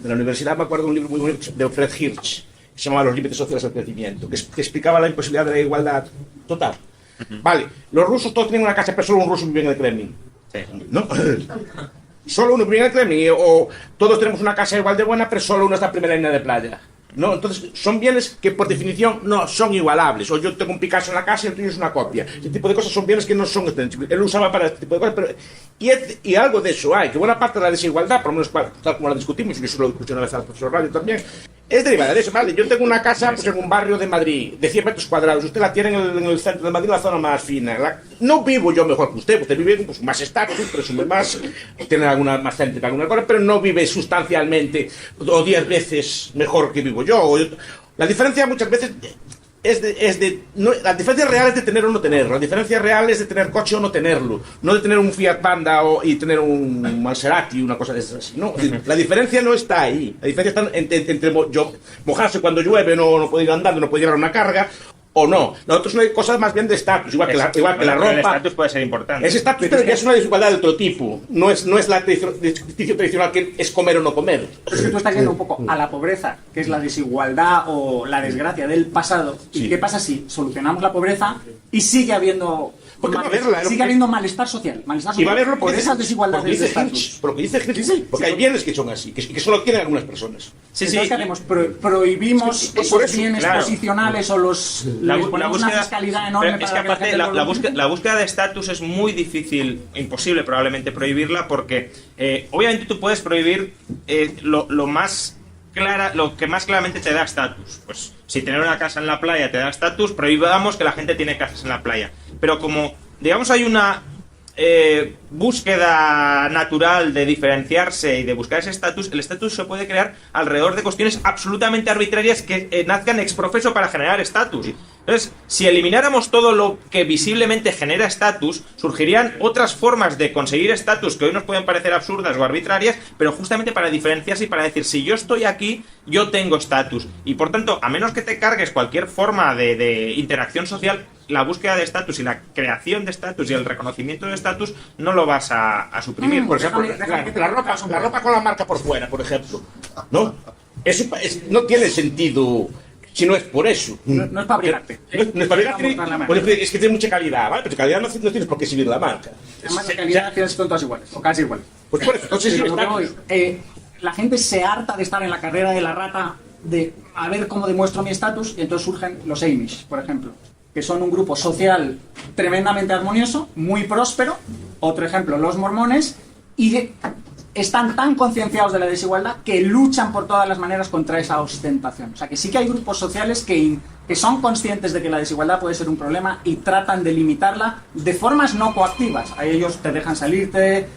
universidad, me acuerdo de un libro muy bonito de Fred Hirsch, que se llamaba Los límites sociales del crecimiento, que explicaba la imposibilidad de la igualdad total. Vale, los rusos todos tienen una casa, pero solo un ruso vive en el Kremlin. Sí. ¿No? Solo uno vive en el Kremlin, o todos tenemos una casa igual de buena, pero solo uno está en primera línea de playa. ¿No? Entonces, son bienes que por definición no son igualables. O yo tengo un Picasso en la casa y el tuyo es una copia. Ese tipo de cosas son bienes que no son extensibles. Él usaba para este tipo de cosas, pero y algo de eso hay, que buena parte de la desigualdad, por lo menos tal como la discutimos, y eso lo escuché una vez al profesor Radio también, es derivada de eso. Vale, yo tengo una casa pues, en un barrio de Madrid de 100 metros cuadrados, usted la tiene en el centro de Madrid, la zona más fina. No vivo yo mejor que usted vive pues, más estatus, presume más, tiene alguna más gente, alguna cosa, pero no vive sustancialmente o 10 veces mejor que vivo yo. La diferencia muchas veces la diferencia real es de tener o no tener. La diferencia real es de tener coche o no tenerlo, no de tener un Fiat Panda y tener un Maserati, una cosa de esas así. No, la diferencia no está ahí. La diferencia está entre mojarse cuando llueve, no puede ir andando, no puede llevar una carga, o no. Nosotros no hay cosas más bien de estatus, igual que la ropa. El estatus puede ser importante. Ese estatus es una desigualdad de otro tipo. No es la distinción tradicional que es comer o no comer. Pero es que tú estás yendo un poco a la pobreza, que es la desigualdad o la desgracia del pasado. ¿Y qué pasa si solucionamos la pobreza y sigue habiendo malestar social? Y va a haberlo por esas desigualdades de estatus. Por lo que dice Hitch, porque hay bienes que son así, que solo tienen algunas personas. Entonces, ¿qué hacemos? Prohibimos esos bienes posicionales o les ponemos una fiscalidad enorme es que aparte la búsqueda de estatus es muy difícil, imposible probablemente prohibirla, porque obviamente tú puedes prohibir lo que más claramente te da estatus. Pues si tener una casa en la playa te da estatus, prohibamos que la gente tiene casas en la playa. Pero como, digamos, hay una búsqueda natural de diferenciarse y de buscar ese estatus, el estatus se puede crear alrededor de cuestiones absolutamente arbitrarias que nazcan ex profeso para generar estatus. Entonces, si elimináramos todo lo que visiblemente genera estatus, surgirían otras formas de conseguir estatus que hoy nos pueden parecer absurdas o arbitrarias, pero justamente para diferenciarse y para decir, si yo estoy aquí, yo tengo estatus. Y por tanto, a menos que te cargues cualquier forma de interacción social, la búsqueda de estatus y la creación de estatus y el reconocimiento de estatus no lo vas a suprimir. Por ejemplo, la ropa con la marca por fuera, por ejemplo. ¿No? Eso no tiene sentido si no es por eso. No es para abrigarte. No es para abrigarte. Pues es que tiene mucha calidad, ¿vale? Pero calidad no tienes por qué exhibir la marca. Además, la calidad tienes con todas iguales, o casi iguales. Pues por eso, entonces sí está. La gente se harta de estar en la carrera de la rata, de a ver cómo demuestro mi estatus, y entonces surgen los Amish, por ejemplo, que son un grupo social tremendamente armonioso, muy próspero. Otro ejemplo, los mormones, y están tan concienciados de la desigualdad que luchan por todas las maneras contra esa ostentación. O sea que sí que hay grupos sociales que son conscientes de que la desigualdad puede ser un problema y tratan de limitarla de formas no coactivas. A ellos te dejan salirte,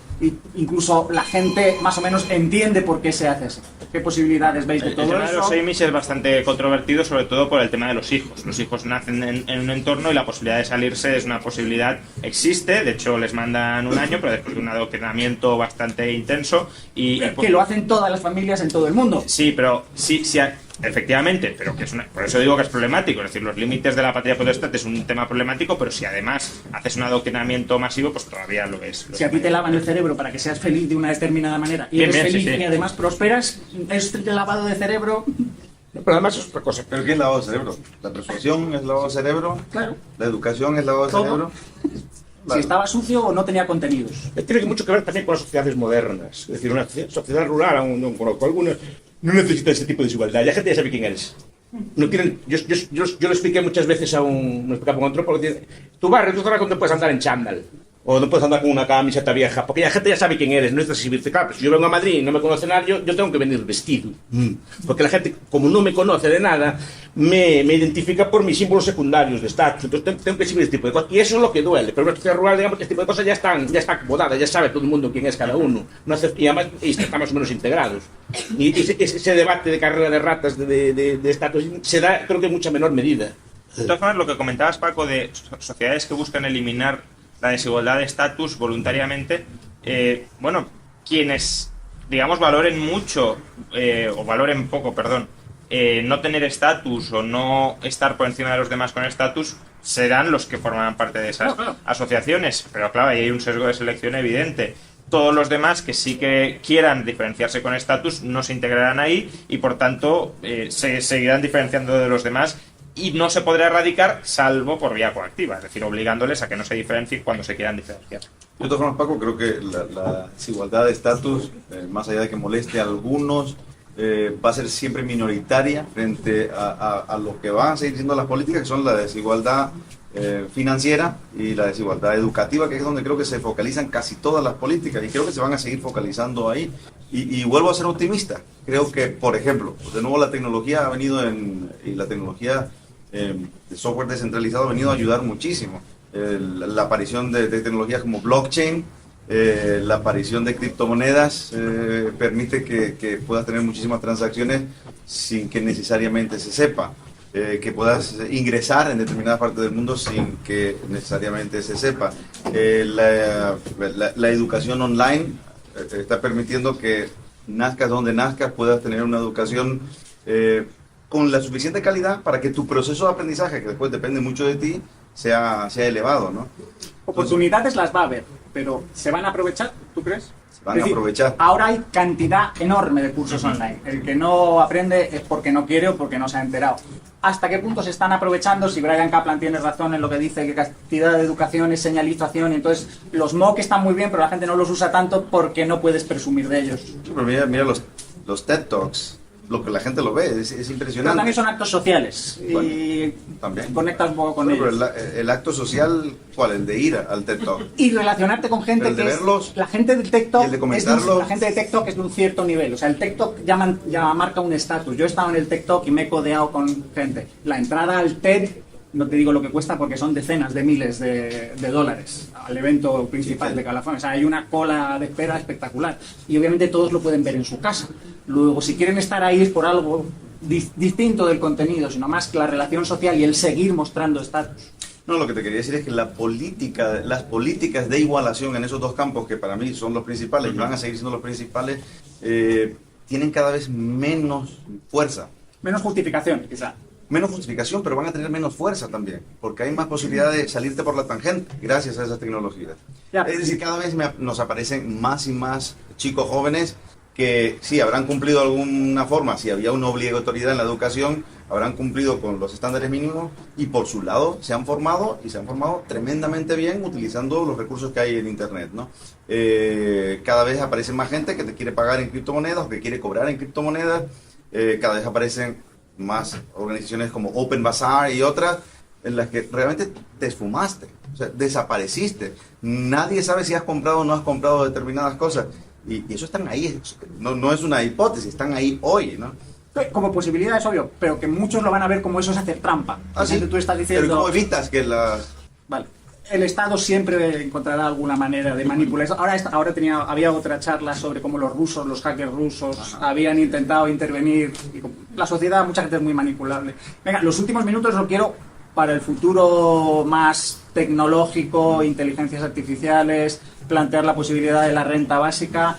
incluso la gente más o menos entiende por qué se hace eso. ¿Qué posibilidades veis de todo eso? El tema de los Amish es bastante controvertido, sobre todo por el tema de los hijos. Los hijos nacen en un entorno y la posibilidad de salirse es una posibilidad, existe. De hecho, les mandan un año, pero después de un adoctrinamiento bastante intenso. Que lo hacen todas las familias en todo el mundo. Sí, pero efectivamente, pero que por eso digo que es problemático. Es decir, los límites de la patria potestad es un tema problemático, pero si además haces un adoctrinamiento masivo, pues todavía lo es. Si a ti te lavan el cerebro para que seas feliz de una determinada manera y eres feliz y además prosperas, es lavado de cerebro. Pero además es otra cosa. ¿Pero qué es lavado de cerebro? ¿La persuasión es lavado de cerebro? Claro. ¿La educación es lavado de cerebro? Si estaba sucio o no tenía contenidos. Tiene mucho que ver también con las sociedades modernas. Es decir, una sociedad rural, aún no conozco alguna, no necesita ese tipo de desigualdad. La gente ya sabe quién eres. No tienen, yo lo expliqué muchas veces a un antropólogo. Tu barrio, tú sabes cuándo puedes andar en chándal. O no puedes andar con una camiseta vieja, porque la gente ya sabe quién eres, no necesitas exhibirte. Claro, pero si yo vengo a Madrid y no me conoce nadie, yo tengo que venir vestido. Porque la gente, como no me conoce de nada, me identifica por mis símbolos secundarios de estatus. Entonces tengo que exhibir este tipo de cosas. Y eso es lo que duele. Pero en una sociedad rural, digamos que este tipo de cosas ya está acomodada, ya sabe todo el mundo quién es cada uno. No hace, y además están más o menos integrados. Y ese debate de carrera de ratas de estatus se da, creo que en mucha menor medida. De todas formas, lo que comentabas, Paco, de sociedades que buscan eliminar la desigualdad de estatus voluntariamente, quienes, digamos, valoren mucho, o valoren poco, perdón, no tener estatus o no estar por encima de los demás con estatus, serán los que forman parte de esas asociaciones. Pero claro, ahí hay un sesgo de selección evidente. Todos los demás que sí que quieran diferenciarse con estatus no se integrarán ahí y por tanto se seguirán diferenciando de los demás. Y no se podrá erradicar salvo por vía coactiva, es decir, obligándoles a que no se diferencien cuando se quieran diferenciar. De todas formas, Paco, creo que la desigualdad de estatus, más allá de que moleste a algunos, va a ser siempre minoritaria frente a lo que van a seguir siendo las políticas, que son la desigualdad financiera y la desigualdad educativa, que es donde creo que se focalizan casi todas las políticas y creo que se van a seguir focalizando ahí. Y vuelvo a ser optimista. Creo que, por ejemplo, de nuevo la tecnología ha venido y la tecnología de software descentralizado ha venido a ayudar muchísimo. La aparición de tecnologías como blockchain, la aparición de criptomonedas permite que puedas tener muchísimas transacciones sin que necesariamente se sepa. Que puedas ingresar en determinadas partes del mundo sin que necesariamente se sepa. La educación online está permitiendo que nazcas donde nazcas, puedas tener una educación con la suficiente calidad para que tu proceso de aprendizaje, que después depende mucho de ti, sea elevado, ¿no? Oportunidades las va a haber, pero ¿se van a aprovechar, tú crees? Se van a aprovechar. Ahora hay cantidad enorme de cursos online. El que no aprende es porque no quiere o porque no se ha enterado. ¿Hasta qué punto se están aprovechando? Si Brian Kaplan tiene razón en lo que dice, que cantidad de educación es señalización, y entonces los MOOC están muy bien, pero la gente no los usa tanto porque no puedes presumir de ellos. Sí, pero mira los TED Talks, lo que la gente lo ve, es impresionante. Pero también son actos sociales y también conectas un poco con ellos. Pero el acto social, ¿cuál? El de ir al TED Talk. Y relacionarte con gente que verlos, es... La gente del TED Talk y el de comentarlos. La gente de TED Talk es de un cierto nivel. O sea, el TED Talk ya marca un estatus. Yo he estado en el TED Talk y me he codeado con gente. La entrada al TED no te digo lo que cuesta porque son decenas de miles de dólares al evento principal de Calafón. O sea, hay una cola de espera espectacular. Y obviamente todos lo pueden ver en su casa. Luego, si quieren estar ahí es por algo distinto del contenido, sino más que la relación social y el seguir mostrando estatus. No, lo que te quería decir es que las políticas de igualación en esos dos campos, que para mí son los principales y van a seguir siendo los principales, tienen cada vez menos fuerza. Menos justificación, quizá. Menos justificación, pero van a tener menos fuerza también, porque hay más posibilidad de salirte por la tangente gracias a esas tecnologías. Ya. Es decir, cada vez nos aparecen más y más chicos jóvenes que sí, habrán cumplido de alguna forma, si había una obligatoriedad en la educación, habrán cumplido con los estándares mínimos y por su lado se han formado y se han formado tremendamente bien utilizando los recursos que hay en Internet, ¿no? Cada vez aparece más gente que te quiere pagar en criptomonedas o que quiere cobrar en criptomonedas, cada vez aparecen más organizaciones como Open Bazaar y otras en las que realmente te esfumaste, o sea, desapareciste. Nadie sabe si has comprado o no has comprado determinadas cosas. Y eso están ahí, no es una hipótesis, están ahí hoy, ¿no? Como posibilidad es obvio, pero que muchos lo van a ver como eso es hacer trampa. ¿Sí? Tú estás diciendo... Pero ¿cómo evitas que las...? Vale. El Estado siempre encontrará alguna manera de manipular eso. Ahora había otra charla sobre cómo los hackers rusos, habían intentado intervenir. La sociedad, mucha gente es muy manipulable. Venga, los últimos minutos lo quiero para el futuro más tecnológico, inteligencias artificiales, plantear la posibilidad de la renta básica.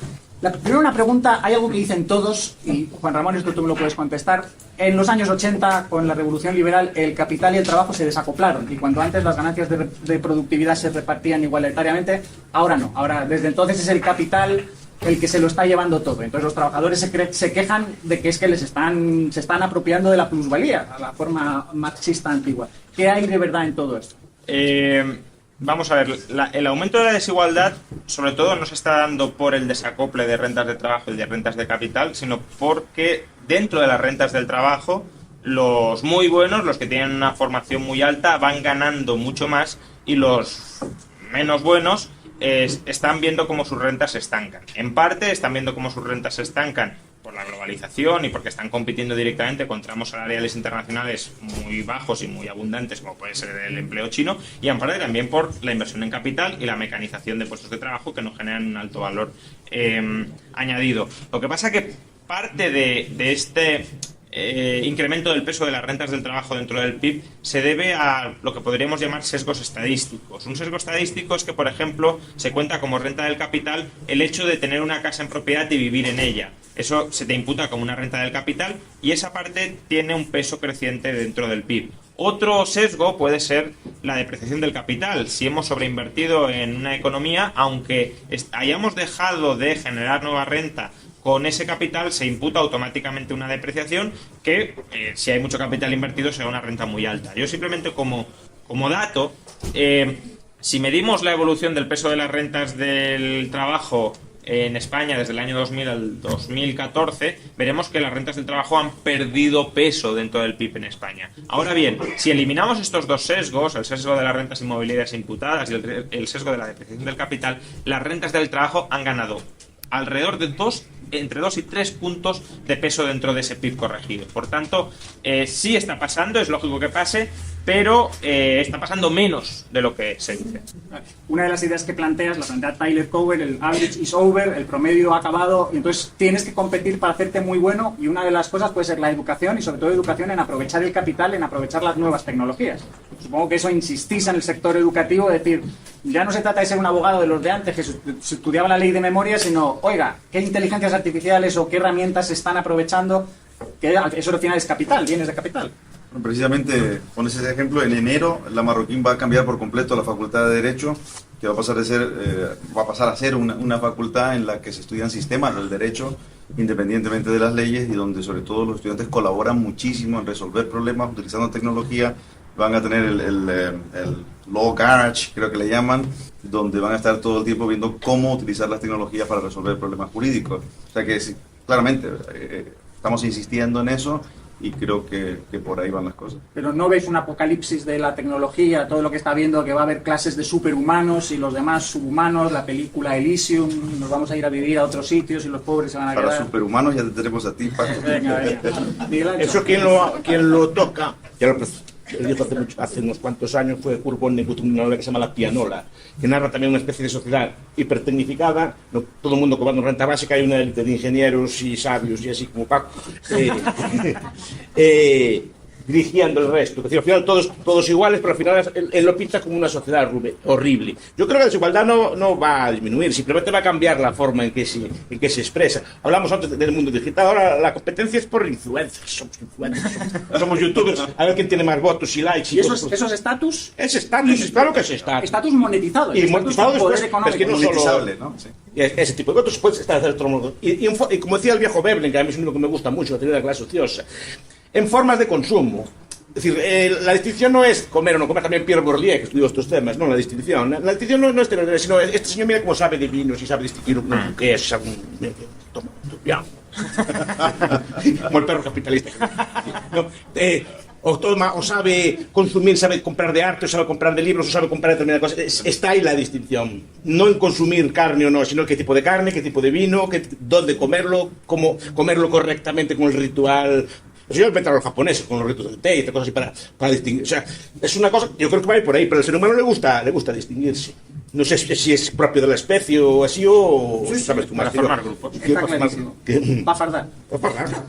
Primero una pregunta, hay algo que dicen todos, y Juan Ramón, esto tú me lo puedes contestar. En los años 80, con la Revolución Liberal, el capital y el trabajo se desacoplaron, y cuando antes las ganancias de productividad se repartían igualitariamente, ahora no. Ahora, desde entonces es el capital el que se lo está llevando todo. Entonces los trabajadores se quejan de que es que se están apropiando de la plusvalía, a la forma marxista antigua. ¿Qué hay de verdad en todo esto? Vamos a ver, el aumento de la desigualdad sobre todo no se está dando por el desacople de rentas de trabajo y de rentas de capital, sino porque dentro de las rentas del trabajo los muy buenos, los que tienen una formación muy alta, van ganando mucho más y los menos buenos están viendo cómo sus rentas se estancan. En parte están viendo cómo sus rentas se estancan por la globalización y porque están compitiendo directamente con tramos salariales internacionales muy bajos y muy abundantes, como puede ser el empleo chino, y en parte también por la inversión en capital y la mecanización de puestos de trabajo que no generan un alto valor añadido. Lo que pasa que parte de este incremento del peso de las rentas del trabajo dentro del PIB se debe a lo que podríamos llamar sesgos estadísticos. Un sesgo estadístico es que, por ejemplo, se cuenta como renta del capital el hecho de tener una casa en propiedad y vivir en ella. Eso se te imputa como una renta del capital y esa parte tiene un peso creciente dentro del PIB. Otro sesgo puede ser la depreciación del capital. Si hemos sobreinvertido en una economía, aunque hayamos dejado de generar nueva renta con ese capital, se imputa automáticamente una depreciación que, si hay mucho capital invertido, será una renta muy alta. Yo simplemente como dato, si medimos la evolución del peso de las rentas del trabajo en España desde el año 2000 al 2014, veremos que las rentas del trabajo han perdido peso dentro del PIB en España. Ahora bien, si eliminamos estos dos sesgos, el sesgo de las rentas inmobiliarias imputadas y el sesgo de la depreciación del capital, las rentas del trabajo han ganado alrededor de entre 2 y 3 puntos de peso dentro de ese PIB corregido. Por tanto, sí está pasando, es lógico que pase, pero está pasando menos de lo que se dice. Una de las ideas que planteas, la plantea Tyler Cowen, el average is over, el promedio ha acabado, y entonces tienes que competir para hacerte muy bueno, y una de las cosas puede ser la educación, y sobre todo educación en aprovechar el capital, en aprovechar las nuevas tecnologías. Supongo que eso insistís en el sector educativo, es decir, ya no se trata de ser un abogado de los de antes que se estudiaba la ley de memoria, sino, oiga, ¿qué inteligencias artificiales o qué herramientas se están aprovechando? Que eso al final es capital, bienes de capital. Precisamente pones ese ejemplo. En enero la Marroquín va a cambiar por completo la Facultad de Derecho, que va a pasar a ser una facultad en la que se estudian sistemas del derecho independientemente de las leyes y donde sobre todo los estudiantes colaboran muchísimo en resolver problemas utilizando tecnología. Van a tener el Law Garage, creo que le llaman, donde van a estar todo el tiempo viendo cómo utilizar las tecnologías para resolver problemas jurídicos. O sea que sí, claramente estamos insistiendo en eso y creo que por ahí van las cosas. Pero ¿no ves un apocalipsis de la tecnología, todo lo que está viendo, que va a haber clases de superhumanos y los demás subhumanos, la película Elysium, nos vamos a ir a vivir a otros sitios y los pobres se van a quedar? Para superhumanos ya te tenemos a ti, Paco. Venga. Eso quien lo toca, ya lo Él dijo hace unos cuantos años, fue Kurt Vonnegut, una novela que se llama La Pianola, que narra también una especie de sociedad hipertecnificada, no, todo el mundo cobrando renta básica, hay una élite de ingenieros y sabios y así como Paco, dirigiendo el resto. Es decir, al final todos iguales, pero al final él lo pinta como una sociedad horrible. Yo creo que la desigualdad no va a disminuir, simplemente va a cambiar la forma en que se expresa. Hablamos antes del mundo digital, ahora la competencia es por influencers, somos youtubers, a ver quién tiene más votos y likes. ¿Y esos estatus? Es estatus, claro que es estatus. Estatus monetizado. Y monetizado después, es que no solo Monetizable, ¿no? Sí. ese tipo de votos puede estar de otro modo. Y como decía el viejo Veblen, que a mí es un libro que me gusta mucho, la teoría de la clase ociosa, en formas de consumo. Es decir, la distinción no es comer o no comer, también Pierre Bourdieu, que estudió estos temas, no la distinción. La distinción no es tener, sino este señor mira cómo sabe de vinos y sabe distinguir un portugués, sabe toma, ya. Como el perro capitalista. No, o sabe consumir, sabe comprar de arte, o sabe comprar de libros, o sabe comprar determinadas cosas. Está ahí la distinción. No en consumir carne o no, sino qué tipo de carne, qué tipo de vino, dónde comerlo, cómo comerlo correctamente con el ritual. Eso yo inventan los japoneses con los ritos del té y cosas así para distinguir. O sea, es una cosa, yo creo que va a ir por ahí, pero al ser humano le gusta distinguirse. No sé si es propio de la especie o así, o sí, sabes tú más. Para formar grupos. Está clarísimo. Va a fardar. Va a fardar.